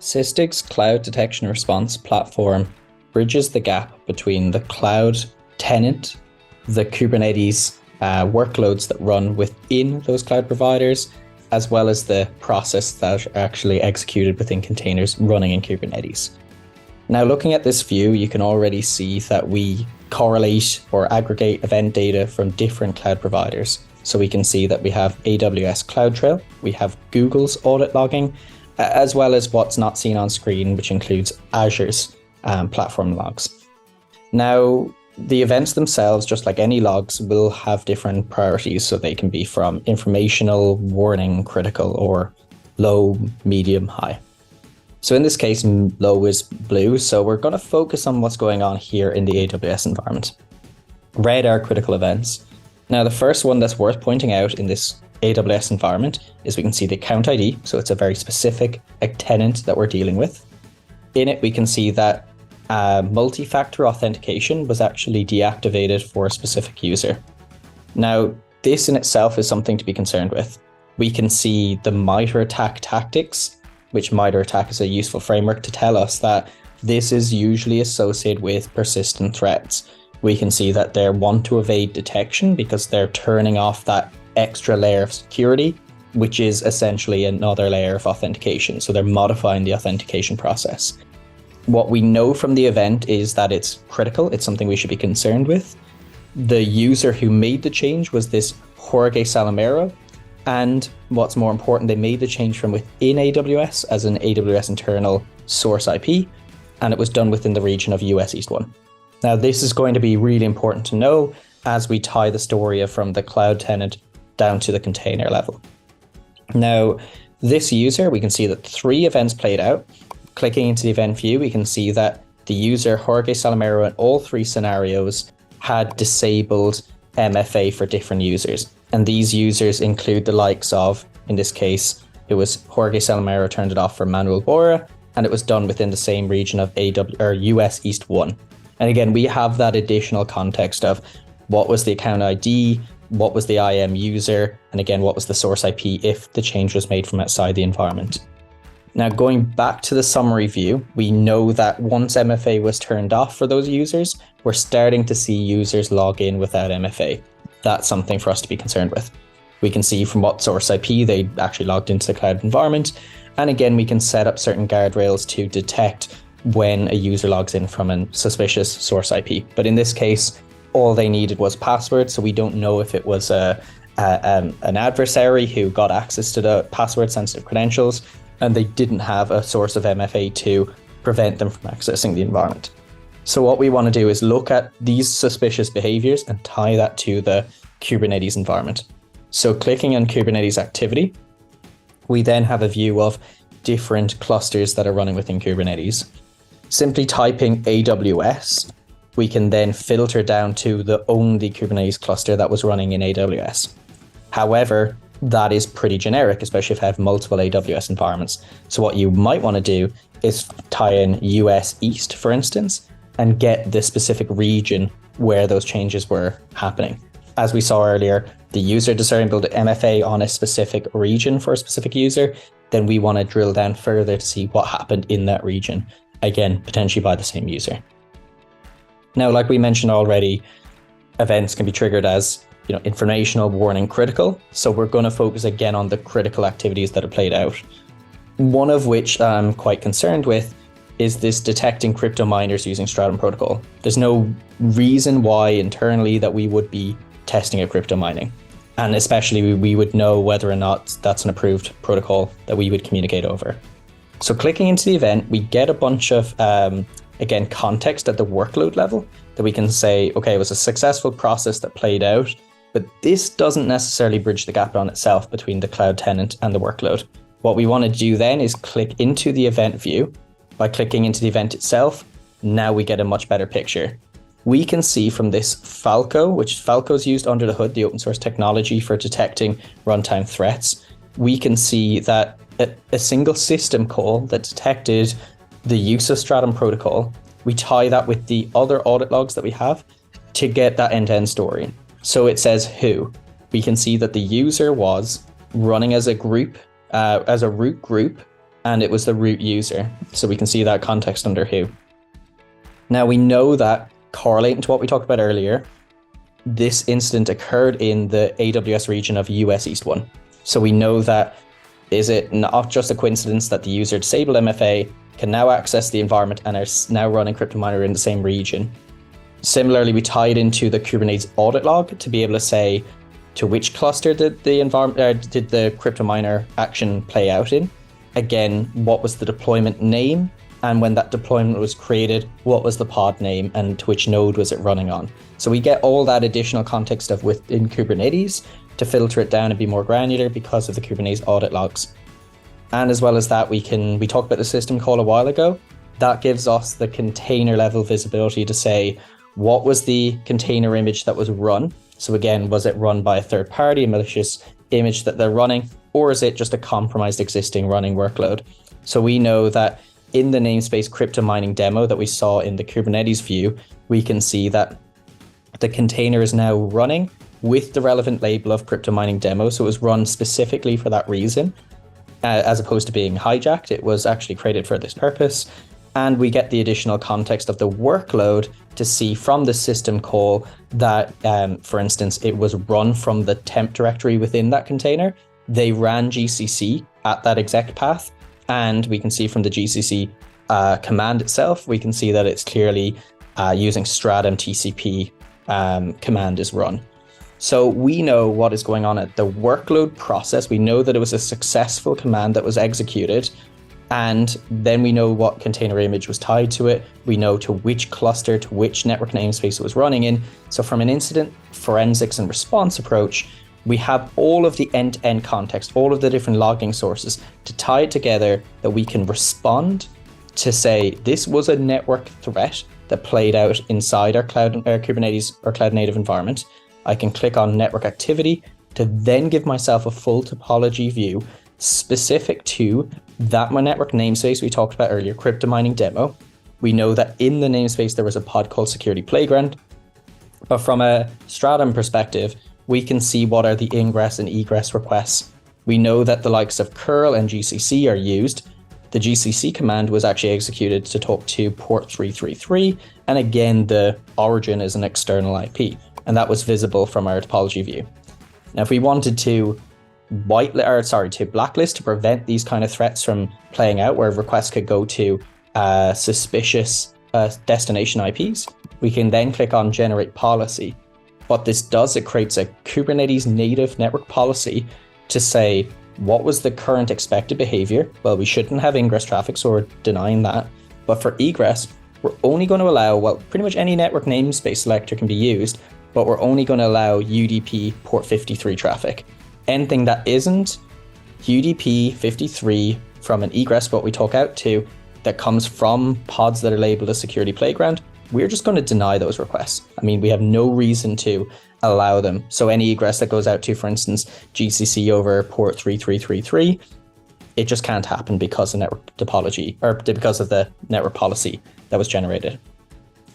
Sysdig's cloud detection response platform bridges the gap between the cloud tenant, the Kubernetes workloads that run within those cloud providers, as well as the process that are actually executed within containers running in Kubernetes. Now, looking at this view, you can already see that we correlate or aggregate event data from different cloud providers. So we can see that we have AWS CloudTrail, we have Google's audit logging, as well as what's not seen on screen, which includes Azure's platform logs. Now, the events themselves, just like any logs, will have different priorities. So they can be from informational, warning, critical, or low, medium, high. So in this case, low is blue. So we're going to focus on what's going on here in the AWS environment. Red are critical events. Now, the first one that's worth pointing out in this AWS environment is we can see the account ID. So it's a very specific tenant that we're dealing with. In it, we can see that multi-factor authentication was actually deactivated for a specific user. Now, this in itself is something to be concerned with. We can see the MITRE ATT&CK tactics, which MITRE ATT&CK is a useful framework to tell us that this is usually associated with persistent threats. We can see that they want to evade detection because they're turning off that extra layer of security, which is essentially another layer of authentication. So they're modifying the authentication process. What we know from the event is that it's critical. It's something we should be concerned with. The user who made the change was this Jorge Salamero. And what's more important, they made the change from within AWS as an AWS internal source IP, and it was done within the region of US East 1. Now, this is going to be really important to know as we tie the story from the cloud tenant down to the container level. Now, this user, we can see that 3 events played out. Clicking into the event view, we can see that the user Jorge Salamero in all 3 scenarios had disabled MFA for different users. And these users include the likes of, in this case, it was Jorge Salamero turned it off for Manuel Bora, and it was done within the same region of US East 1. And again, we have that additional context of what was the account ID, what was the IAM user, and again, what was the source IP if the change was made from outside the environment. Now, going back to the summary view, we know that once MFA was turned off for those users, we're starting to see users log in without MFA. That's something for us to be concerned with. We can see from what source IP they actually logged into the cloud environment. And again, we can set up certain guardrails to detect when a user logs in from a suspicious source IP. But in this case, all they needed was password. So we don't know if it was an adversary who got access to the password sensitive credentials, and they didn't have a source of MFA to prevent them from accessing the environment. So what we want to do is look at these suspicious behaviors and tie that to the Kubernetes environment. So clicking on Kubernetes activity, we then have a view of different clusters that are running within Kubernetes. Simply typing AWS, we can then filter down to the only Kubernetes cluster that was running in AWS. However, that is pretty generic, especially if I have multiple AWS environments. So what you might want to do is tie in US East, for instance, and get the specific region where those changes were happening. As we saw earlier, the user disabled MFA on a specific region for a specific user, then we want to drill down further to see what happened in that region, again, potentially by the same user. Now, like we mentioned already, events can be triggered as informational, warning, critical. So we're going to focus again on the critical activities that are played out. One of which I'm quite concerned with is this detecting crypto miners using Stratum protocol. There's no reason why internally that we would be testing a crypto mining. And especially we would know whether or not that's an approved protocol that we would communicate over. So clicking into the event, we get a bunch of, again, context at the workload level that we can say, okay, it was a successful process that played out, but this doesn't necessarily bridge the gap on itself between the cloud tenant and the workload. What we want to do then is click into the event view. By clicking into the event itself, now we get a much better picture. We can see from this Falco, which Falco is used under the hood, the open source technology for detecting runtime threats. We can see that a single system call that detected the use of Stratum protocol, we tie that with the other audit logs that we have to get that end-to-end story. So it says who. We can see that the user was running as a group, as a root group and it was the root user. So we can see that context under who. Now we know that, correlating to what we talked about earlier, this incident occurred in the AWS region of US East 1. So we know that, is it not just a coincidence that the user disabled MFA, can now access the environment and are now running CryptoMiner in the same region? Similarly, we tied into the Kubernetes audit log to be able to say to which cluster did the CryptoMiner action play out in. Again, what was the deployment name? And when that deployment was created, what was the pod name and to which node was it running on? So we get all that additional context of within Kubernetes to filter it down and be more granular because of the Kubernetes audit logs. And as well as that, we talked about the system call a while ago. That gives us the container level visibility to say, what was the container image that was run? So again, was it run by a third party, a malicious image that they're running, or is it just a compromised existing running workload? So we know that in the namespace crypto mining demo that we saw in the Kubernetes view, we can see that the container is now running with the relevant label of crypto mining demo. So it was run specifically for that reason, as opposed to being hijacked. It was actually created for this purpose. And we get the additional context of the workload to see from the system call that, for instance, it was run from the temp directory within that container. They ran GCC at that exec path. And we can see from the GCC command itself, we can see that it's clearly using stratum TCP command is run. So we know what is going on at the workload process. We know that it was a successful command that was executed. And then we know what container image was tied to it. We know to which cluster, to which network namespace it was running in. So from an incident forensics and response approach, we have all of the end-to-end context, all of the different logging sources to tie it together that we can respond to say, this was a network threat that played out inside our Kubernetes or cloud native environment. I can click on network activity to then give myself a full topology view specific to that my network namespace we talked about earlier, crypto mining demo. We know that in the namespace there was a pod called Security Playground, but from a Stratum perspective, we can see what are the ingress and egress requests. We know that the likes of curl and GCC are used. The GCC command was actually executed to talk to port 333, and again the origin is an external IP, and that was visible from our topology view. Now, if we wanted to blacklist to prevent these kind of threats from playing out, where requests could go to suspicious destination IPs, we can then click on generate policy. What this does, it creates a Kubernetes native network policy to say, what was the current expected behavior? Well, we shouldn't have ingress traffic, so we're denying that. But for egress, we're only going to allow, well, pretty much any network namespace selector can be used, but we're only going to allow UDP port 53 traffic. Anything that isn't UDP 53 from an egress, what we talk out to, that comes from pods that are labeled as Security Playground, we're just going to deny those requests. I mean, we have no reason to allow them. So any egress that goes out to, for instance, GCC over port 3333, it just can't happen because of network topology, or because of the network policy that was generated.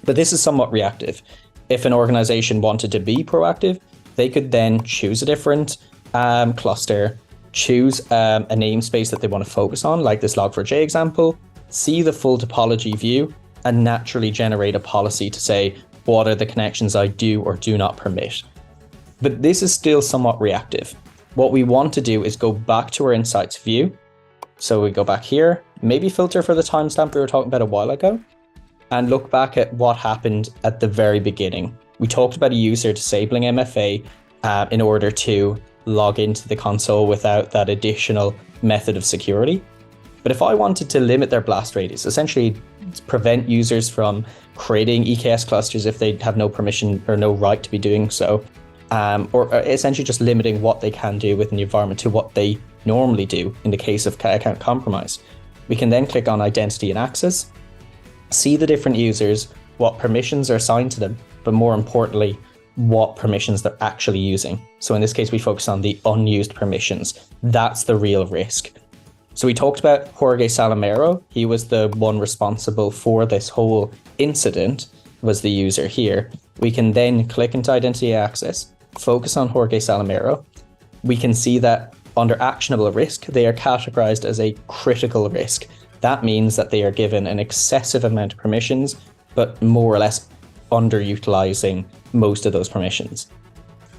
But this is somewhat reactive. If an organization wanted to be proactive, they could then choose a different cluster, choose a namespace that they want to focus on, like this log4j example, see the full topology view, and naturally generate a policy to say, what are the connections I do or do not permit? But this is still somewhat reactive. What we want to do is go back to our insights view. So we go back here, maybe filter for the timestamp we were talking about a while ago, and look back at what happened at the very beginning. We talked about a user disabling MFA in order to log into the console without that additional method of security. But if I wanted to limit their blast radius, essentially prevent users from creating EKS clusters if they have no permission or no right to be doing so, or essentially just limiting what they can do within the environment to what they normally do in the case of account compromise, we can then click on identity and access, see the different users, what permissions are assigned to them, but more importantly, what permissions they're actually using. So in this case, we focus on the unused permissions. That's the real risk. So we talked about Jorge Salamero. He was the one responsible for this whole incident, was the user here. We can then click into identity access, focus on Jorge Salamero. We can see that Under actionable risk, they are categorized as a critical risk. That means that they are given an excessive amount of permissions, but more or less underutilizing most of those permissions.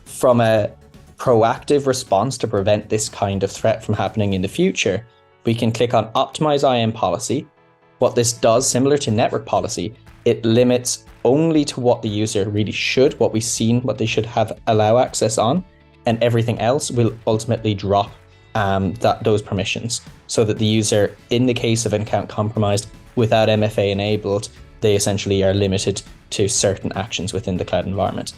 From a proactive response to prevent this kind of threat from happening in the future, we can click on Optimize IAM Policy. What this does, similar to network policy, it limits only to what the user really should, what we've seen, what they should have allow access on, and everything else will ultimately drop those permissions, so that the user, in the case of an account compromised without MFA enabled, they essentially are limited to certain actions within the cloud environment.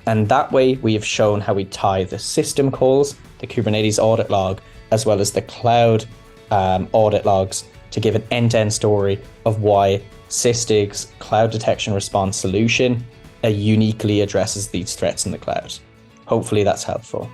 And that way we have shown how we tie the system calls, the Kubernetes audit log, as well as the cloud audit logs to give an end-to-end story of why Sysdig's cloud detection response solution uniquely addresses these threats in the cloud. Hopefully that's helpful.